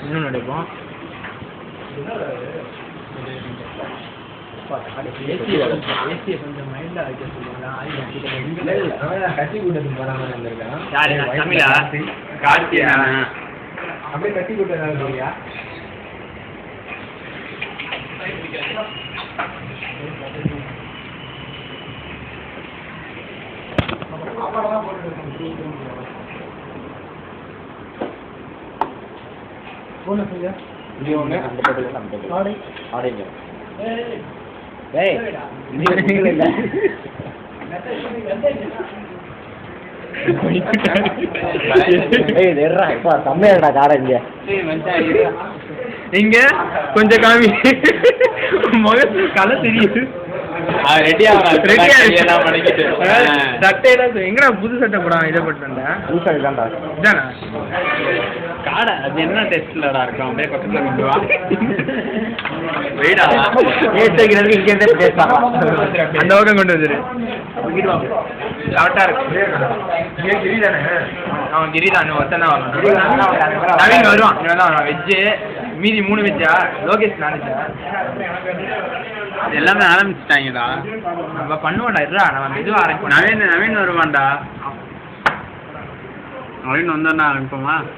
இன்னும் நடிப்போம். ஏசியை கொஞ்சம் மைண்டா வைக்க சொல்லுவாங்க. கட்டி கூட்டத்துக்கு போறாம இருந்திருக்கான். தமிழா கார்த்தியா அப்படியே கட்டி கூட்டம் சொல்லியா? இங்க கொஞ்சம் காமி முகத்து கலை தெரியுது. சட்டையெல்லாம் எங்கடா புது சட்டை போடாம இதை போட்டு காடை அது என்ன டெஸ்ட்லடா இருக்கும்? அப்படியே பக்கத்துல கொண்டு வா. வெயிடா அந்த பக்கம் கொண்டு வந்துரு. கிரிதானே அவன் கிரிதான் ஒருத்தன் நவீன் வருவான். வெஜ்ஜு மீதி 3 வெஜ்ஜா? லோகேஷ் நானுச்சா? எல்லாமே ஆரம்பிச்சுட்டாங்கடா. நம்ம பண்ணுவோம்டா. இருடா நம்ம மெதுவாக ஆரம்பிப்போம். நவீன் வருவான்டா. நவீன் வந்தோன்னா ஆரம்பிப்போமா?